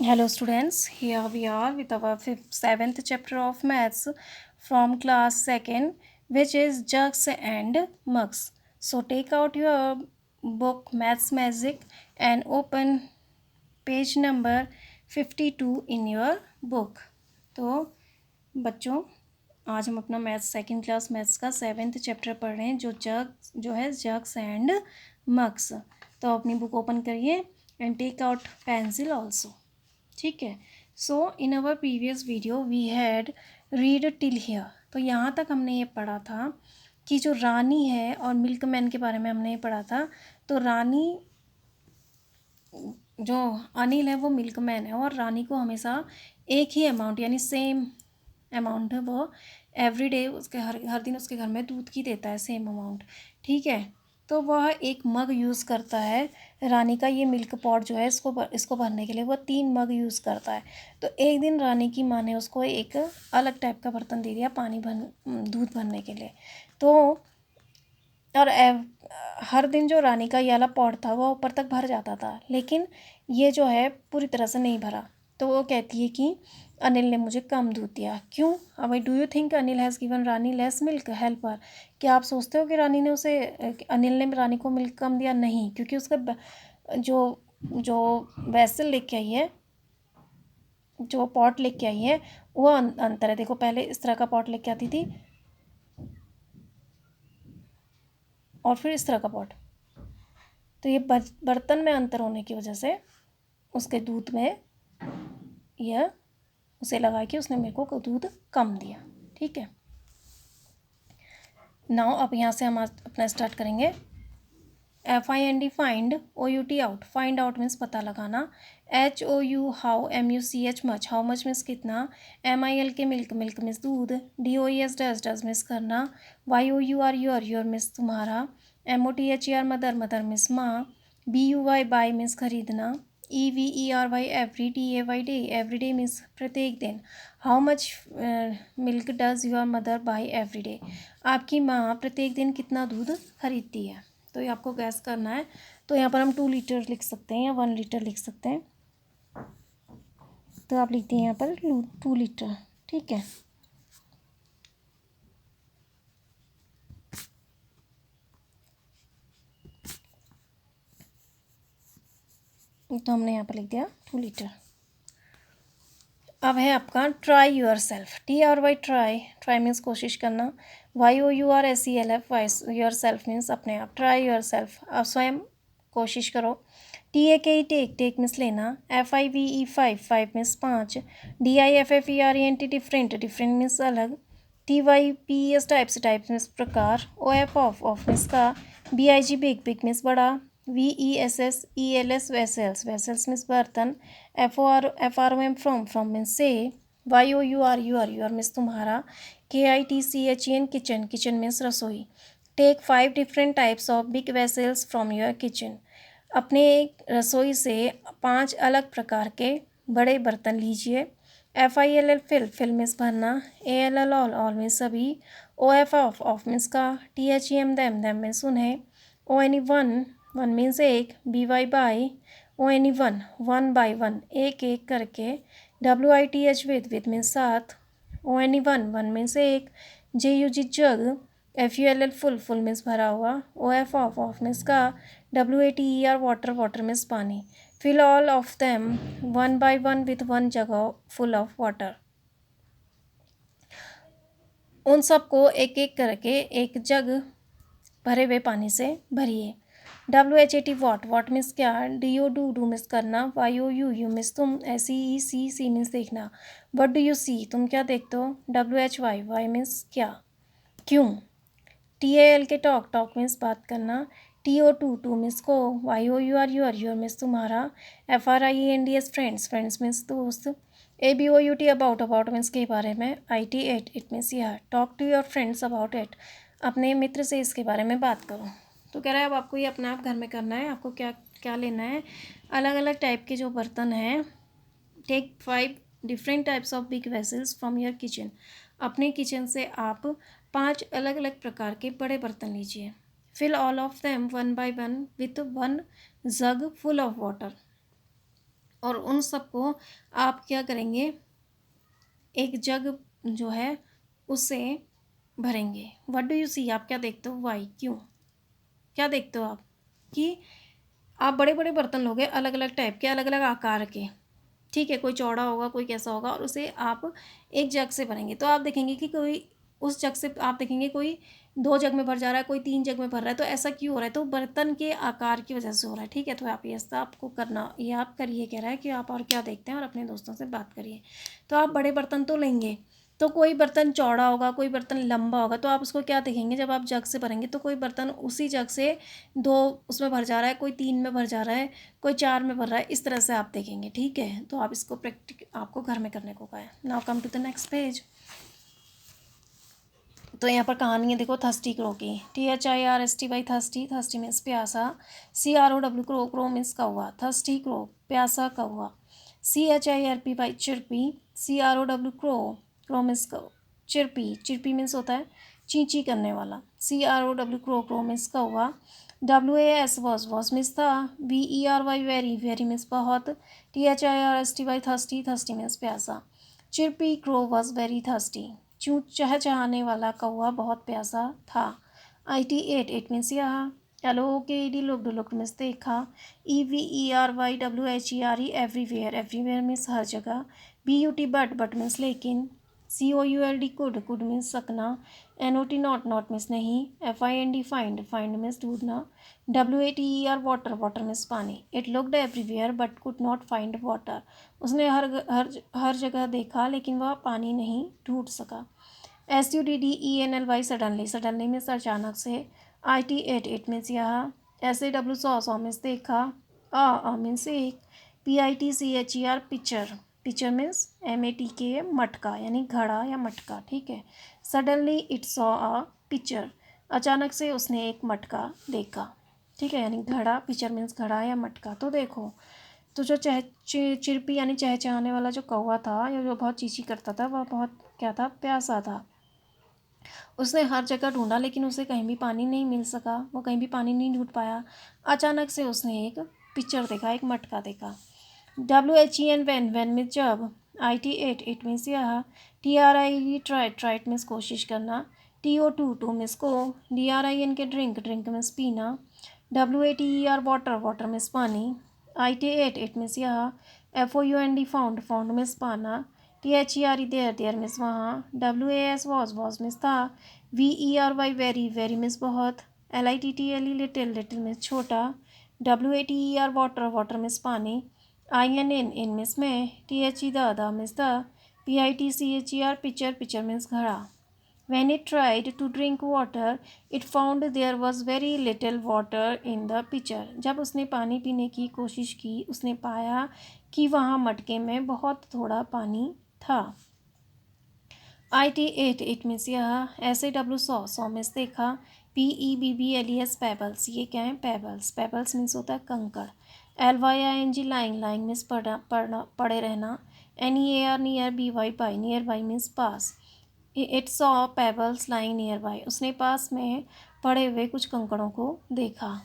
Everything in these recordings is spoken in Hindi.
Hello students, here we are with our seventh chapter of maths from class second, which is jugs and mugs. So take out your book Maths Magic and open page number 52 in your book. तो बच्चों, आज हम अपना मैथ्स सेकंड क्लास मैथ्स का सेवेंथ चैप्टर पढ़ रहे हैं जो है जग्स एंड मग्स। तो अपनी बुक ओपन करिए and take out pencil also. ठीक है। So in our previous video we had read till here. तो यहाँ तक हमने ये पढ़ा था कि जो रानी है और मिल्कमैन के बारे में हमने ये पढ़ा था। तो रानी जो अनिल है वो मिल्कमैन है और रानी को हमेशा एक ही अमाउंट यानी सेम अमाउंट है वो एवरी डे उसके हर हर दिन उसके घर में दूध की देता है सेम अमाउंट। ठीक है। तो वह एक मग यूज़ करता है। रानी का ये मिल्क पॉट जो है इसको भरने के लिए वह 3 मग यूज़ करता है। तो एक दिन रानी की माँ ने उसको एक अलग टाइप का बर्तन दे दिया दूध भरने के लिए। तो और हर दिन जो रानी का ये वाला पॉट था वो ऊपर तक भर जाता था, लेकिन ये जो है पूरी तरह से नहीं भरा। तो वो कहती है कि अनिल ने मुझे कम दूध दिया। क्यों? अब do you think Anil has given Rani less milk? Helper, क्या आप सोचते हो कि अनिल ने रानी को मिल्क कम दिया? नहीं, क्योंकि उसका जो जो वेसल लेके आई है, जो पॉट लेके आई है वो अंतर है। देखो, पहले इस तरह का पॉट लेके आती थी और फिर इस तरह का पॉट। तो ये बर्तन में अंतर होने की वजह से उसके दूध में यह उसे लगा कि उसने मेरे को दूध कम दिया। ठीक है। नाउ अब यहाँ से हम अपना स्टार्ट करेंगे। FIND find, OUT out. Find out means पता लगाना। HOU how, MUCH much. How much means कितना। MILK मिल्क, मिल्क मीन्स दूध। DOES डज मीन्स करना। YOUR योर मीन्स तुम्हारा। MOTHER मदर, मदर मीन्स माँ। BUY बाय मीन्स खरीदना। EVERY every, DAY day, every day means प्रत्येक दिन। How much milk does your mother by every day. आपकी माँ प्रत्येक दिन कितना दूध खरीदती है। तो ये आपको गैस करना है। तो यहाँ पर हम 2 लीटर लिख सकते हैं या 1 लीटर लिख सकते हैं। तो आप लिखते हैं यहाँ पर 2 लीटर। ठीक है। तो हमने यहाँ पर लिख दिया 2 लीटर। अब है आपका try yourself. TRY try, try means कोशिश करना। YOURSELF योर सेल्फ मीन्स अपने आप। ट्राई योर सेल्फ, आप स्वयं कोशिश करो। TAKE टेक, टेक मीन्स लेना। FIVE five means 5। DIFFERENT different, different means अलग। TYPES टाइप्स, टाइप्स मीन्स प्रकार। OF ऑफ मीन्स का। BIG बिग, बिग मीन्स बड़ा। VESSELS वेसल्स, वेसल्स मीन्स बर्तन। FROM फ्रॉम मीन्स से। YOUR मीन्स तुम्हारा। KITCHEN किचन, किचन मीन्स रसोई। Take 5 different types of big vessels from your kitchen. अपने रसोई से 5 अलग प्रकार के बड़े बर्तन लीजिए। FILL फिल मीन्स भरना। ALL ऑल मीन्स सभी। OF ऑफ मीन्स का। THEM देम मीन्स उन्हें। ONE वन मीन्स एक। BY by. ONE one by one, एक एक करके। WITH विद मीन्स साथ। ONE वन मीन्स एक। JUG jug. FULL full means भरा हुआ। OF ऑफ मीन्स का। WATER वाटर, वाटर मीन्स पानी। Fill all of them one by one with one jug full of water. उन सबको एक एक करके एक जग भरे हुए पानी से भरिए। WHAT वाट मीन्स क्या। DO डू मीन्स करना। YOU मीन्स तुम। SEC मीन्स देखना। वट डू यू सी, तुम क्या देखते हो। WHY मीन्स क्या, क्यों। TAL के टॉक मीन्स बात करना। TO टू मीन्स को। YOUR योर मीन्स तुम्हारा। FRIENDS फ्रेंड्स मीन्स दोस्त। ABOUT अबाउट मीन्स के बारे में। IT इट मीन्स यह। Talk to your friends about it, अपने मित्र से इसके बारे में बात करो। तो कह रहा है अब आपको ये अपना आप घर में करना है। आपको क्या क्या लेना है, अलग अलग टाइप के जो बर्तन हैं। Take 5 different types of big vessels from your kitchen. अपने किचन से आप 5 अलग अलग प्रकार के बड़े बर्तन लीजिए। Fill all of them one by one with one jug full of water. और उन सबको आप क्या करेंगे, एक जग जो है उससे भरेंगे। व्हाट डू यू सी, आप क्या देखते हो, वाई, क्यों, क्या देखते हो आप, कि आप बड़े बड़े बर्तन लोगे अलग अलग टाइप के, अलग अलग आकार के, ठीक है, कोई चौड़ा होगा कोई कैसा होगा, और उसे आप एक जग से भरेंगे। तो आप देखेंगे कि कोई उस जग से आप देखेंगे कोई 2 जग में भर जा रहा है, कोई 3 जग में भर रहा है। तो ऐसा क्यों हो रहा है, तो बर्तन के आकार की वजह से हो रहा है, ठीक है। तो आप ये ऐसा आपको करना, ये आप करिए, कह रहा है कि आप और क्या देखते हैं और अपने दोस्तों से बात करिए। तो आप बड़े बर्तन तो लेंगे, तो कोई बर्तन चौड़ा होगा कोई बर्तन लंबा होगा, तो आप उसको क्या देखेंगे, जब आप जग से भरेंगे तो कोई बर्तन उसी जग से 2 उसमें भर जा रहा है, कोई 3 में भर जा रहा है, कोई 4 में भर रहा है, इस तरह से आप देखेंगे, ठीक है। तो आप इसको आपको घर में करने को कहा है। Now come to the next page. तो यहाँ पर कहानी है, देखो, थर्स्टी क्रो की। THIRSTY, थर्स्टी, थर्स्टी मीन्स प्यासा। CROW, क्रो, क्रो मीन्स कौवा, थर्स्टी क्रो, प्यासा कौवा। CHIRPY, chirpy, CROW, crow, crow means chirpy, chirpy means होता है चींची करने वाला। CROW, क्रो, क्रो मीन्स कौवा। WAS, वॉस मीन्स था। VERY, वेरी, वेरी मीन्स बहुत। THIRSTY, थर्स्टी, थर्स्टी मीन्स प्यासा। Chirpy crow was very thirsty, चूँ चहचहाने वाला कौवा बहुत प्यासा था। IT, एट, एट मीन्स यहाँ। LOOKED, लुक्ड, लुक्ड मीन्स देखा। EVERYWHERE, एवरीवेयर, एवरीवेयर मीन्स हर जगह। BUT, बट मीन्स लेकिन। COULD, कुड मीन्स सकना। NOT, नॉट मीन्स नहीं। FIND, फाइंड मीन्स ढूंढना। WATER, वाटर मीन्स पानी। It looked everywhere but could not find water, उसने हर जगह देखा लेकिन वह पानी नहीं ढूंढ सका। SUDDENLY, सडनली मीन्स अचानक से। IT, एट मीन्स यहाँ। SAW, सौ मीन्स देखा। मीन्स एक। PITCHER, पिक्चर मीन्स MATK, मटका यानी घड़ा या मटका, ठीक है। Suddenly it saw a picture, अचानक से उसने एक मटका देखा, ठीक है, यानी घड़ा, पिक्चर मीन्स घड़ा या मटका। तो देखो, तो जो चिरपी यानी चहचहाने वाला जो कौवा था या जो बहुत चींची करता था, वह बहुत क्या था, प्यासा था। उसने हर जगह ढूंढा लेकिन उसे कहीं भी पानी नहीं मिल सका, वो कहीं भी पानी नहीं ढूंढ पाया। अचानक से उसने एक पिक्चर देखा, एक मटका देखा। WHEN, वैन मीन्स जब। IT, एट मीन्स यह। TRI, ट्राइट मीन्स कोशिश करना। TO, टू मीन्स को। DRIN के ड्रिंक मीन्स पीना। WATER, वाटर मीन्स पानी। IT, एट मीन्स यह। FOUND, फाउंड मीन्स पाना। THERE, देयर मीन्स वहाँ। WAS, वॉज मीन्स था। VERY, वेरी मीन्स बहुत। LITTLE, लिटिल मीन्स छोटा। WATER, वाटर मीन्स पानी। IN, इन मीन्स में। THE, the means the. PITCHER, pitcher means घड़ा। When it tried to drink water, it found there was very little water in the pitcher. जब उसने पानी पीने की कोशिश की, उसने पाया कि वहाँ मटके में बहुत थोड़ा पानी था। IT, एट मीन्स यह। SAW, सौ मीन्स देखा। PEBBLES, पेबल्स, ये क्या है, पेबल्स मीन्स होता है कंकड़। LYING, लाइंग मीन्स पड़े रहना। NEAR, near. BY, near by means pass. It saw pebbles lying nearby, उसने पास में पड़े हुए कुछ कंकड़ों को देखा।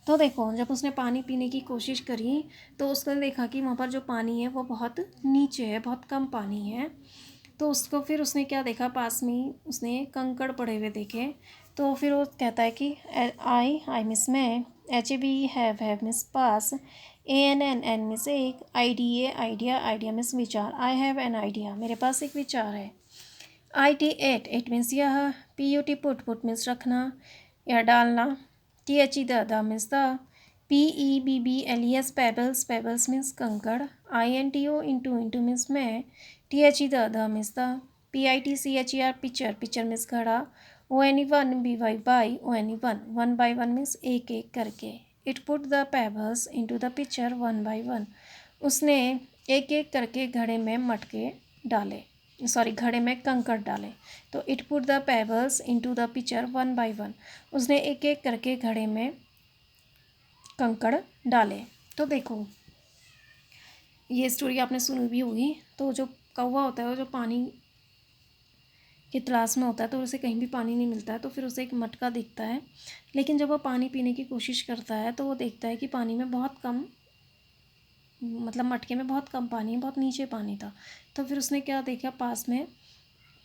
तो देखो, जब उसने पानी पीने की कोशिश करी तो उसने देखा कि वहाँ पर जो पानी है वो बहुत नीचे है, बहुत कम पानी है। तो उसको फिर उसने क्या देखा, पास में उसने कंकड़ पड़े हुए देखे। तो फिर वो कहता है कि आई मिस मैं। HAB, have means pass. ANN miss एक। IDEA, आइडिया मिस विचार। आई हैव एन आइडिया, मेरे पास एक विचार है। IT, एट मीन्स यह। PUT, पुट मीन्स रखना या डालना। THE, the means the. PEBBLES, pebbles means कंकड़। INTO, इंटू मीन्स में। THE, the means the. PITCHER, pitcher means घड़ा। ONE, BY, by. One by one means एक एक करके। It put the pebbles into the pitcher one by one, उसने एक एक करके घड़े में मटके डाले, घड़े में कंकड़ डाले। तो it put the pebbles into the pitcher one by one, उसने एक एक करके घड़े में कंकड़ डाले। तो देखो, ये स्टोरी आपने सुनी भी होगी। तो जो कौवा होता है वो जो पानी की तलाश में होता है, तो उसे कहीं भी पानी नहीं मिलता है, तो फिर उसे एक मटका दिखता है। लेकिन जब वो पानी पीने की कोशिश करता है तो वो देखता है कि पानी में बहुत कम मतलब मटके में बहुत कम पानी है, बहुत नीचे पानी था। तो फिर उसने क्या देखा, पास में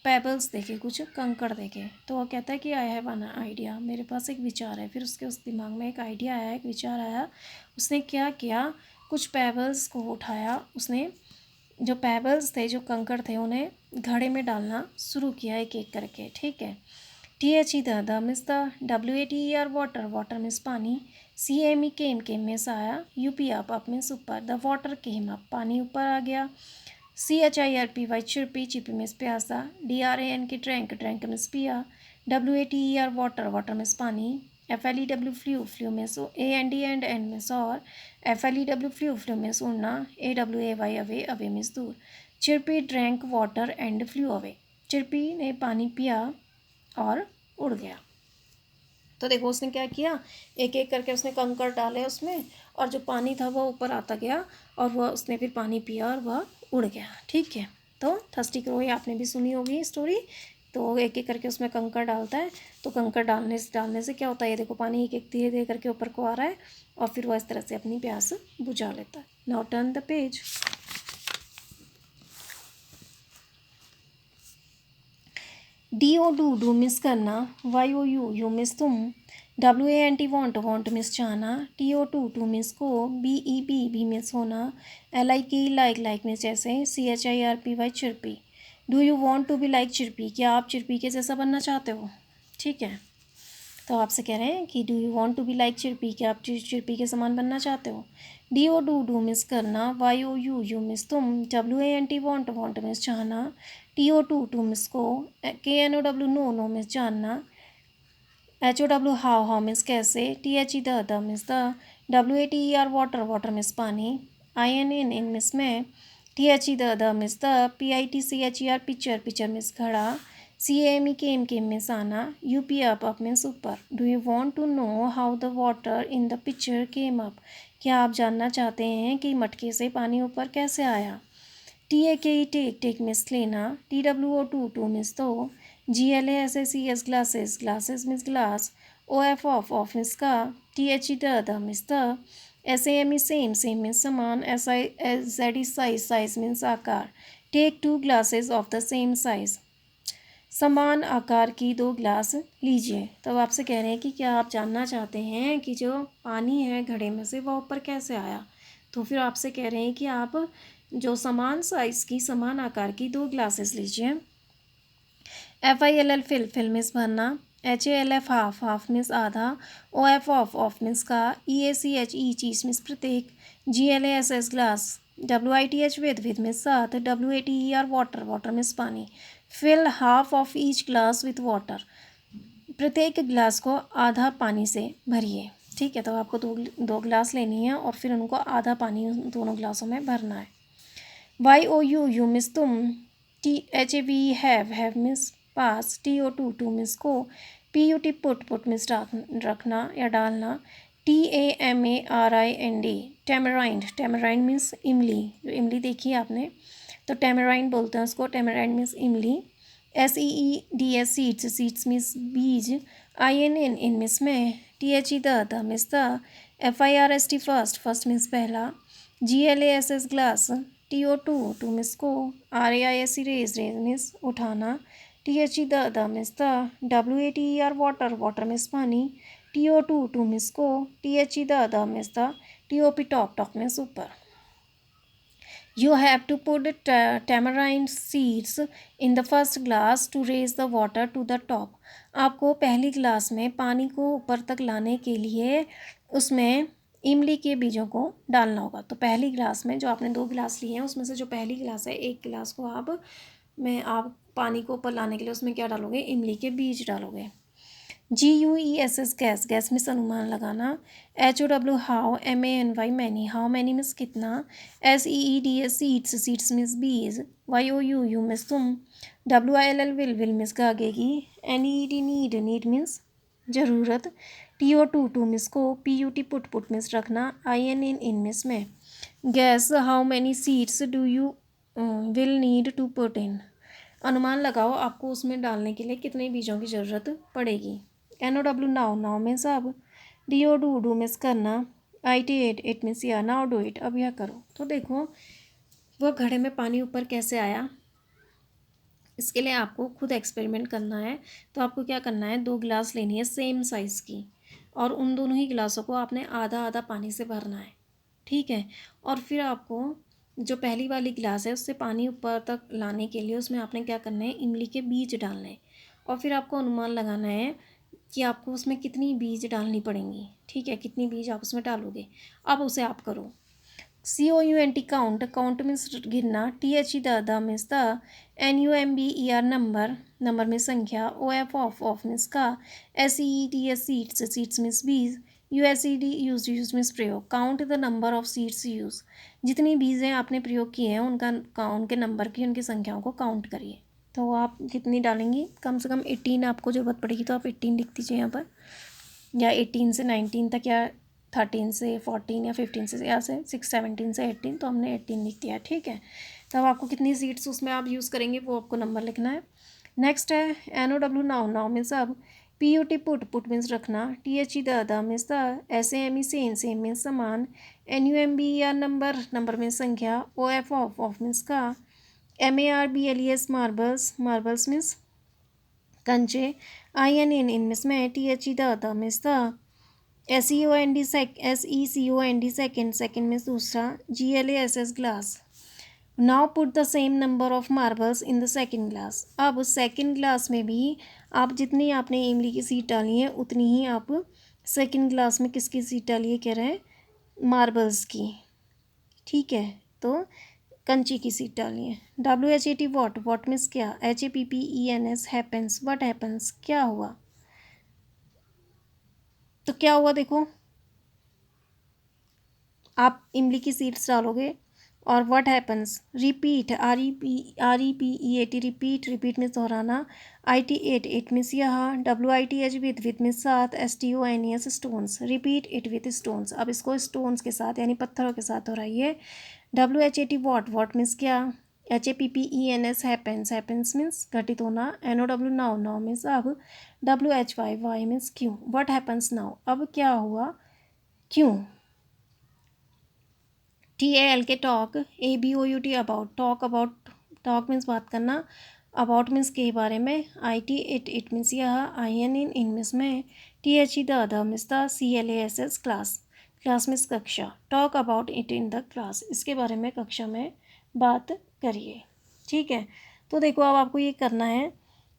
पेबल्स देखे, कुछ कंकड़ देखे। तो वो कहता है कि आई हैव एन आइडिया, मेरे पास एक विचार है। फिर उसके उस दिमाग में एक आइडिया आया, एक विचार आया। उसने क्या किया, कुछ पेबल्स को उठाया उसने, जो पेबल्स थे, जो कंकड़ थे, उन्हें घड़े में डालना शुरू किया एक एक करके। ठीक है। THE the means the, WATER water, water means पानी, CAME केम मीन्स आया, UP अप मीन्स ऊपर, द वाटर केम अप, पानी ऊपर आ गया। CHIRPY चिरपी, चिपी मीन्स प्यासा, DRAN की ड्रैंक, ड्रैंक मीन्स पिया, WATER वाटर, वाटर मीन्स पानी, FLEW flew, flew means AND and means और, FLEW फ्लू, फ्लू मीन्स उड़ना, AWAY अवे, अवे मीन्स दूर। Chirpy drank water and flew away, chirpy ने पानी पिया और उड़ गया। तो देखो उसने क्या किया, एक एक करके उसने कंकड़ डाले उसमें, और जो पानी था वो ऊपर आता गया, और वह उसने फिर पानी पिया और वह उड़ गया। ठीक है। तो थर्स्टी क्रो, ये आपने भी सुनी होगी स्टोरी। तो एक एक करके उसमें कंकड़ डालता है, तो कंकड़ डालने से क्या होता है, ये देखो पानी एक एक धीरे धीरे करके ऊपर को आ रहा है, और फिर वह इस तरह से अपनी प्यास बुझा लेता है। Now turn the page. DO do means करना, YOU मिस तुम, WANT वांट मिस चाहना, TO टू मिस को, BEB मिस होना, LIKE लाइक मिस जैसे, CHIRPY chirpy. Do you want to be like chirpy, क्या आप चिरपी के जैसा बनना चाहते हो। ठीक है। तो आपसे कह रहे हैं कि do you want to be like chirpy, क्या आप चिरपी के समान बनना चाहते हो। DO डू मिस करना, YOU मिस तुम, WANT वांट मिस चाहना, TO टू मिस को, KNOW नो मिस जानना, HOW हाउ मिस कैसे, THE the means the, WATER water, water means पानी, IN मिस में, THE the means the, PITCHER pitcher, pitcher means घड़ा, CAME केम मिस आना, UP अप मीन्स ऊपर। Do you want to know how the water in the pitcher came up, क्या आप जानना चाहते हैं कि मटके से पानी ऊपर कैसे आया। TAKE टेक मिस लेना, TWO टू मिस तो, GLASSES glasses, glasses means glass, OF of means का, THE the means the, SAME same means समान, SIZE साइज, साइज मिस आकार, take two glasses of the same size, समान आकार की दो ग्लास लीजिए। तो आपसे कह रहे हैं कि क्या आप जानना चाहते हैं कि जो पानी है घड़े में से वह ऊपर कैसे आया। तो फिर आपसे कह रहे हैं कि आप जो समान साइज़ की, समान आकार की दो ग्लासेस लीजिए। FILL फिल मिस भरना, HALF हाफ मिस आधा, OF ऑफ मिस का, EACH चीज मिस प्रत्येक, GLASS glass, WITH with means साथ, WATER वाटर, वाटर मिस पानी। Fill half of each glass with water, प्रत्येक गिलास को आधा पानी से भरिए। ठीक है। तो आपको दो गिलास लेनी है और फिर उनको आधा पानी उन दोनों गिलासों में भरना है। YOU मिस तुम, THAV हैव मिस पास, TO टू मिस को, PUT पुट मिस रखना या डालना, TAMARIND टैमराइंड, टैमराइंड मीन्स इमली, जो इमली देखी है आपने, तो टैमराइंड बोलते हैं उसको, टैमराइंड मीन्स इमली। SEEDS सीड्स, सीड्स मीन्स बीज, IN मिस में, THE the means the, FIRST first, first means पहला, GLASS glass, TO to means को, RAISE रेज, रेज मिस उठाना, THE the means the, WATER water, water means पानी, TO टू मिस को, THE the means the, TOP top, top means ऊपर। You have to put tamarind seeds in the first glass to raise the water to the top. आपको पहली ग्लास में पानी को ऊपर तक लाने के लिए उसमें इमली के बीजों को डालना होगा। तो पहली ग्लास में, जो आपने दो गिलास लिए हैं उसमें से जो पहली गिलास है, एक गिलास को आप पानी को ऊपर लाने के लिए उसमें क्या डालोगे, इमली के बीज डालोगे। GUESS गैस, गैस मिस अनुमान लगाना, HOW how, MANY many, how many means कितना, SEEDS सीड्स, सीड्स मिस बीज, YOU मिस तुम, WILL विल मिस गागेगी, NEED नीड मिस ज़रूरत, TO टू मिस को, PUT पुट मिस रखना, IN मिस में। Guess how many seeds do you will need to put in, अनुमान लगाओ आपको उसमें डालने के लिए कितने बीजों की ज़रूरत पड़ेगी। NOW नाउ, नाउ मीन्स अब, DO डू मिस करना, IT इट मीन्स या नाउ डू इट, अब यह करो। तो देखो वह घड़े में पानी ऊपर कैसे आया, इसके लिए आपको खुद एक्सपेरिमेंट करना है। तो आपको क्या करना है, 2 गिलास लेनी है सेम साइज़ की, और उन दोनों ही गिलासों को आपने आधा आधा पानी से भरना है, ठीक है। और फिर आपको जो पहली वाली गिलास है उससे पानी ऊपर तक लाने के लिए उसमें आपने क्या करना है, इमली के बीज डालने हैं। और फिर आपको अनुमान लगाना है कि आपको उसमें कितनी बीज डालनी पड़ेंगी, ठीक है, कितनी बीज आप उसमें डालोगे। अब उसे आप करो। COUNT काउंट, काउंट मीन्स गिनना, THE means the, NUMBER number, number में संख्या, OF ऑफ मीन्स का, SEEDS सीड्स, सीड्स मीन्स बीज, USED यूज, यूज मीन्स प्रयोग। Count the number of seeds use, जितनी बीजें आपने प्रयोग किए हैं उनका उनके नंबर की, उनकी संख्याओं को काउंट करिए। तो आप कितनी डालेंगी, कम से कम 18 आपको ज़रूरत पड़ेगी, तो आप 18 लिख दीजिए यहाँ पर, या 18 से 19 तक, या 13 से 14, या 15 से, या से 6 17 से 18, तो हमने 18 लिख दिया, ठीक है। तब आपको कितनी सीट्स उसमें आप यूज़ करेंगे वो आपको नंबर लिखना है। नेक्स्ट है NOW नाउ, नाउ मीन्स अब, PUT पुट, पुट मीन्स रखना, THE the means the, SAME same, same means समान, NUMBER नंबर, नंबर मीन्स संख्या, OF ऑफ मीन्स का, MARBLES मार्बल्स, मार्बल्स मीन्स कंचे, IN इन मीन्स में, THE the means the, SECOND second, second means दूसरा, GLASS glass. Now put the same number of marbles in the second glass. अब सेकेंड ग्लास में भी आप जितनी आपने इमली की सीड डाली है उतनी ही आप सेकेंड ग्लास में किसकी सीड डालिए, कह रहे हैं मार्बल्स की, ठीक है। तो कंची की सीड डाली है। WHAT वॉट, वॉट मीन्स क्या, HAPPENS हैपेंस, व्हाट हैपेंस क्या हुआ। तो क्या हुआ देखो, आप इमली की सीड्स डालोगे और what happens, repeat, REPEAT repeat, repeat means दोहराना, IT इट मीन्स यहाँ, WITH विथ मीन्स साथ, STONES stones, repeat it with stones. अब इसको स्टोन्स के साथ यानी पत्थरों के साथ दोहराइए। WHAT वॉट, वॉट मीन्स क्या, HAPPENS हैपेंस, हैपेंस मीन्स घटित होना, NOW नाउ, नाउ मीन्स अब, WHY वाई मीन्स क्यों, व्हाट हैपन्स नाउ अब क्या हुआ, क्यों। TAL के talk, ABOUT about, talk about, talk means बात करना, अबाउट मीन्स के बारे में, IT इट मीन्स यह, IN इन मीन्स में, THE the means the, CLASS class, class means कक्षा, talk about it in the class, इसके बारे में कक्षा में बात करिए, ठीक है। तो देखो अब आपको ये करना है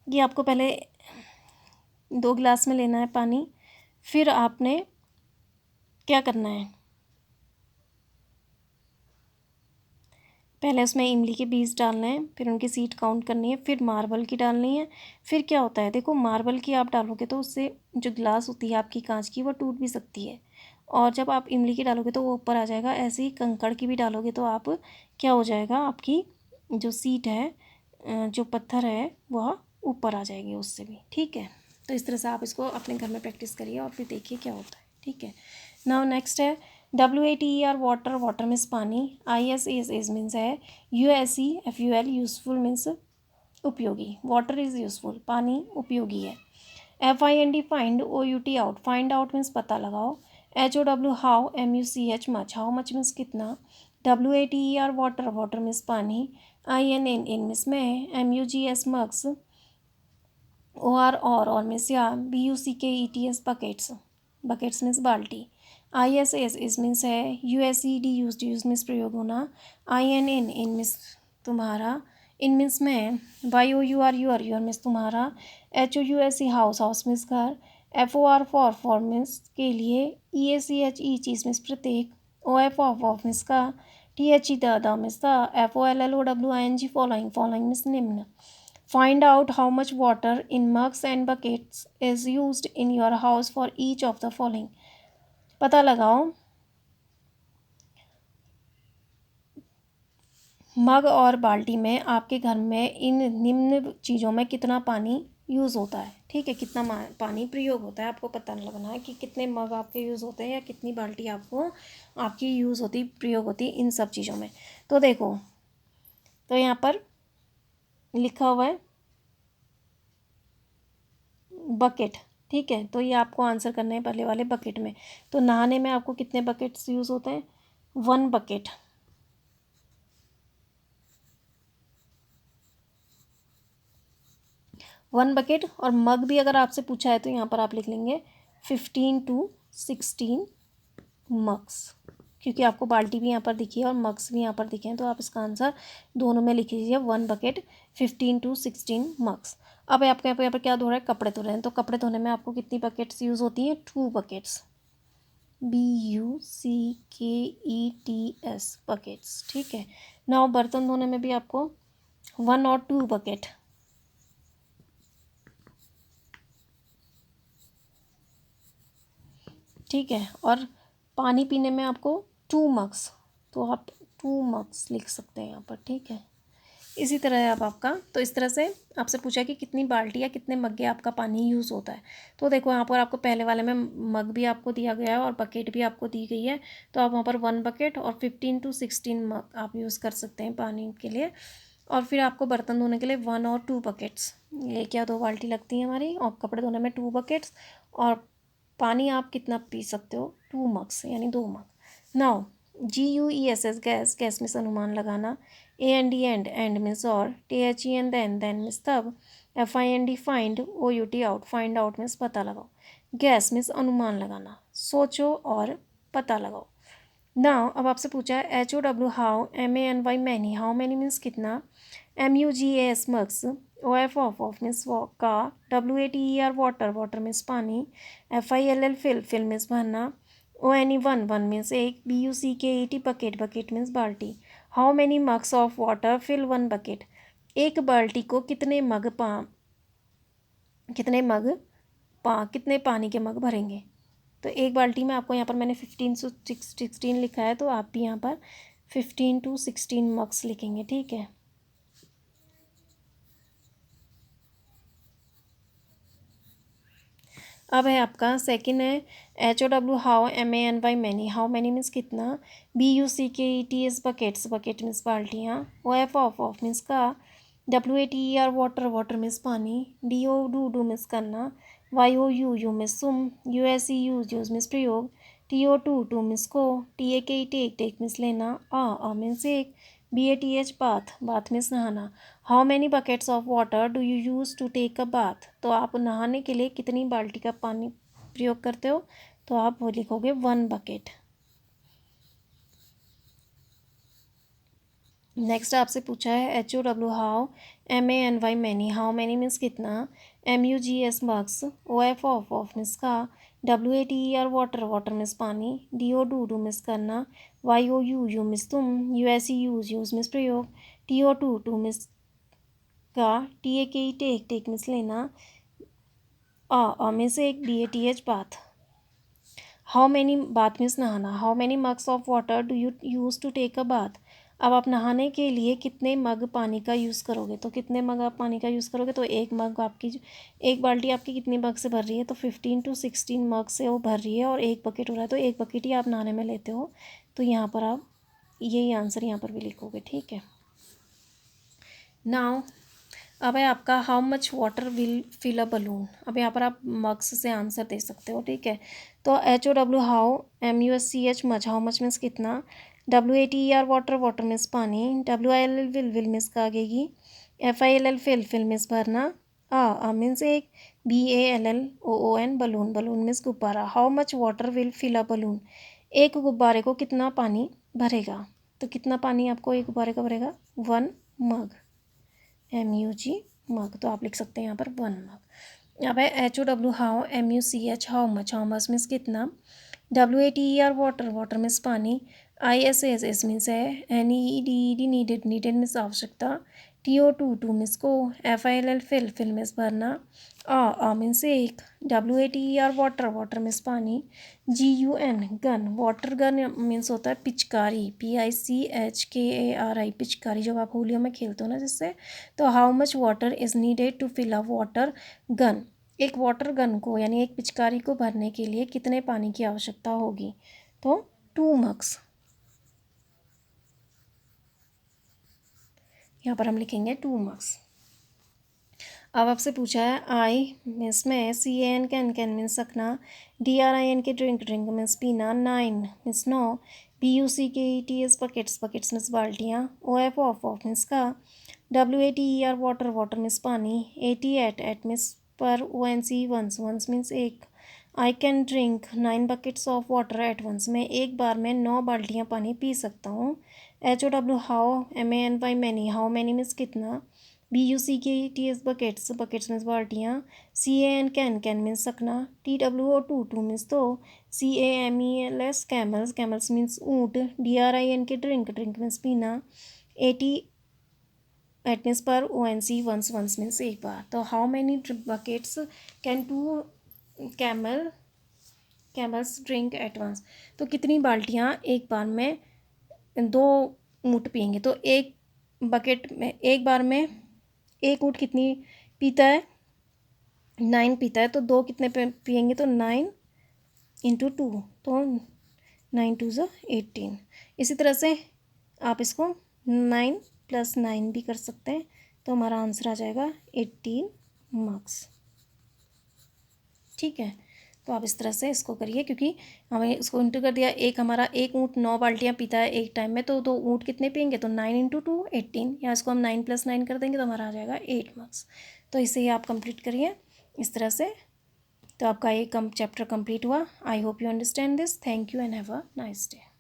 कि आपको पहले 2 गिलास में लेना है पानी, फिर आपने क्या करना है, पहले उसमें इमली के बीज डालने हैं, फिर उनकी सीड काउंट करनी है, फिर मार्बल की डालनी है। फिर क्या होता है देखो, मार्बल की आप डालोगे तो उससे जो गिलास होती है आपकी कांच की वो टूट भी सकती है, और जब आप इमली की डालोगे तो वो ऊपर आ जाएगा। ऐसे ही कंकड़ की भी डालोगे तो आप क्या हो जाएगा, आपकी जो सीट है, जो पत्थर है वह ऊपर आ जाएगी उससे भी, ठीक है। तो इस तरह से आप इसको अपने घर में प्रैक्टिस करिए और फिर देखिए क्या होता है, ठीक है। नाउ नेक्स्ट है WATER वाटर, वाटर मीन्स पानी, ISS मीन्स है, USEFUL यूजफुल मीन्स उपयोगी, वाटर इज़ यूजफुल, पानी उपयोगी है। FIND find, OUT out, find out means पता लगाओ, HOW how, MUCH much, how much means कितना, WATER वाटर, वाटर मीन्स पानी, IN इन मीन्स में, MUGS मग्स, OR और मीन्स या, BUCKETS बकेट्स, बकेट्स मीन्स बाल्टी, ISS इस मीन्स है, USED यूज, यूज मीन्स प्रयोग होना, IN इन मीन्स तुम्हारा, इन मीन्स में, YOUR योर, योर मीन्स तुम्हारा, HOUSE हाउस, हाउस मीन्स घर, FOR फॉर मीन्स के लिए, EACH चीज मीन्स प्रत्येक, OF ऑफ मीन्स का, THE the means the, FOLLOWING following, following means निम्न। Find out how much water in mugs and buckets is used in your house for each of the following. पता लगाओ मग और बाल्टी में आपके घर में इन निम्न चीज़ों में कितना पानी यूज़ होता है, ठीक है, कितना पानी प्रयोग होता है। आपको पता लगना है कि कितने मग आपके यूज़ होते हैं या कितनी बाल्टी आपको आपकी यूज़ होती, प्रयोग होती इन सब चीज़ों में। तो देखो, तो यहाँ पर लिखा हुआ है बकेट, ठीक है, तो ये आपको आंसर करना है पहले वाले बकेट में। तो नहाने में आपको कितने बकेट्स यूज़ होते हैं? 1 बकेट। One bucket. और मग भी अगर आपसे पूछा है तो यहाँ पर आप लिख लेंगे 15 to 16 मग्स, क्योंकि आपको बाल्टी भी यहाँ पर दिखी है और मग्स भी यहाँ पर दिखे हैं, तो आप इसका आंसर दोनों में लिख लीजिए 1 बकेट 15 to 16 मग्स। अब आपके यहाँ पर क्या धो रहा है? कपड़े धो रहे हैं, तो कपड़े धोने में आपको कितनी बकेट्स यूज़ होती हैं? 2 बकेट्स, BUCKETS बकेट्स। ठीक है, नाउ बर्तन धोने में भी आपको 1 और 2 बकेट। ठीक है, और पानी पीने में आपको 2 मग्स, तो आप 2 मग्स लिख सकते हैं यहाँ पर। ठीक है, इसी तरह है अब आपका। तो इस तरह से आपसे पूछा कि कितनी बाल्टी या कितने मग्गे आपका पानी यूज़ होता है। तो देखो यहाँ पर आपको पहले वाले में मग भी आपको दिया गया है और बकेट भी आपको दी गई है, तो आप वहाँ पर 1 बकेट और 15 to 16 मग आप यूज़ कर सकते हैं पानी के लिए। और फिर आपको बर्तन धोने के लिए 1 और 2 बकेट्स, ये क्या 2 बाल्टी लगती है हमारी। और कपड़े धोने में 2 बकेट्स, और पानी आप कितना पी सकते हो? 2 मग्स, यानी 2 मग। नाउ GUESS गैस, गैस में से अनुमान लगाना। AND एंड मीन्स और, THEN देन मीन्स तब, FIND find, OUT out, find out means पता लगाओ। गैस मीन्स अनुमान लगाना, सोचो और पता लगाओ। नाउ अब आपसे पूछा है HOW how, MANY many, how many means कितना, MUGAS mugs, OF of means का, WATER वाटर, वाटर मीन्स पानी, FILL फिल मीन्स भरना, ONE वन मीन्स एक, BUCKET बकेट, बकेट मीन्स बाल्टी। How many mugs of water fill 1 bucket, एक बाल्टी को कितने मग कितने पानी के मग भरेंगे। तो एक बाल्टी में आपको यहाँ पर मैंने 15 to 16 लिखा है, तो आप भी यहाँ पर 15 to 16 मग्स लिखेंगे। ठीक है, अब है आपका सेकंड है HOW how, MANY many, how many means कितना, BUCKETS बकेट्स, बकेट मीन्स बाल्टियाँ, OF ऑफ मीन्स का, WATER वाटर, वाटर मीन्स पानी, DO डू मीन्स करना, YOU मीन्स तुम, USE यूज मीन्स प्रयोग, TO टू मीन्स को, TAK टेक मीन्स लेना, मीन्स एक, BATH बाथ, बाथ मीन्स नहाना। How many buckets of water do you use to take a bath, तो आप नहाने के लिए कितनी बाल्टी का पानी प्रयोग करते हो, तो आप वो लिखोगे 1 बकेट। नेक्स्ट आपसे पूछा है HOW how, MANY many, how many means कितना, MUGS mugs, OF of means का, WATER वाटर, वाटर मीन्स पानी, DO डू मीन्स करना, YOU मीन्स तुम, USE यूज मीन्स प्रयोग, TO टू मीन्स का, TAK टेक मीन्स लेना, में से एक, BATH bath. How many bath means नहाना, how many mugs of water do you use to take a bath, अब आप नहाने के लिए कितने मग पानी का यूज़ करोगे, तो कितने मग आप पानी का यूज़ करोगे, तो एक मग आपकी, एक बाल्टी आपकी कितनी मग से भर रही है, तो 15 to 16 मग से वो भर रही है, और एक बकेट हो रहा है, तो एक बकेट ही आप नहाने में लेते हो, तो यहाँ पर आप यही आंसर यहाँ पर भी लिखोगे। ठीक है, नाउ अब है आपका how much water will fill a balloon, अब यहाँ पर आप मग्स से आंसर दे सकते हो। ठीक है, तो HOW how, MUSCH much, how much means कितना, WATER वाटर, वाटर मीन्स पानी, WILL विल मीन्स कागेगी, FILL फिल मीन्स भरना, मीन्स एक, BALLOON बलून, बलून मीन्स गुब्बारा। How much water will fill a balloon, एक गुब्बारे को कितना पानी भरेगा, तो कितना पानी आपको एक गुब्बारे का भरेगा, 1 मग, MUG मग, तो आप लिख सकते हैं यहाँ पर 1 मग। अब है HOW how, MUCH how much, how much means कितना, WATER वाटर, वाटर मीन्स पानी, ISS मीन्स है, NEED नीडेड, नीडेड मीन्स आवश्यकता, TO टू मीन्स को, FILL फिल मीन्स भरना, मीन्स एक, WATER वाटर, वाटर मीन्स पानी, GUN gun, water gun means होता है पिचकारी, PICHKARI पिचकारी, जब आप होलियों में खेलते हो ना जिससे। तो how much water is needed to fill a water gun, एक वाटर गन को यानी एक पिचकारी को भरने के लिए कितने पानी की आवश्यकता होगी, तो 2 मग्स, यहाँ पर हम लिखेंगे 2 मग्स। अब आपसे पूछा है आई मीन्स में, CAN कैन मीन्स रखना, DRIN के ड्रिंक मीन्स पीना, 9 मीन्स 9, BUCKETS बकेट्स मीन्स बाल्टियाँ, OF ऑफ मीन्स का, WATER वाटर मीन्स पानी, AT एट मीन्स पर, ONC वंस मीन्स एक, I can drink 9 buckets of water at once, मैं एक बार में 9 बाल्टियाँ पानी पी सकता हूँ, HOW how, MANY many, how many means कितना, BUCKETS बकेट्स मीन्स बाल्टियाँ, CAN कैन मीन्स रखना, TWO टू मीन्स तो, CAMELS कैमल्स मीन्स ऊँट, DRIN के ड्रिंक मीन्स पीना, AT एट मीन्स पर, ONC वंस मीन्स एक बार। तो how many buckets can two camels drink at once, तो कितनी बाल्टियाँ एक बार में 2 ऊँट पियेंगे। तो एक बकेट में एक बार में एक ऊँट कितनी पीता है, 9 पीता है, तो 2 कितने पियेंगे, तो 9 इंटू 2, तो 9 2 ज़ा 18। इसी तरह से आप इसको 9 + 9 भी कर सकते हैं, तो हमारा आंसर आ जाएगा 18 मार्क्स। ठीक है, तो आप इस तरह से इसको करिए, क्योंकि हमें इसको इंटू कर दिया, एक हमारा एक ऊँट 9 बाल्टियाँ पीता है एक टाइम में, तो 2 ऊँट कितने पियेंगे, तो 9 इंटू 2 18, या इसको हम 9 + 9 कर देंगे तो हमारा आ जाएगा 8 मार्क्स। तो इसे ही आप कंप्लीट करिए इस तरह से। तो आपका ये चैप्टर कंप्लीट हुआ। I hope you understand this. Thank you and have a nice day.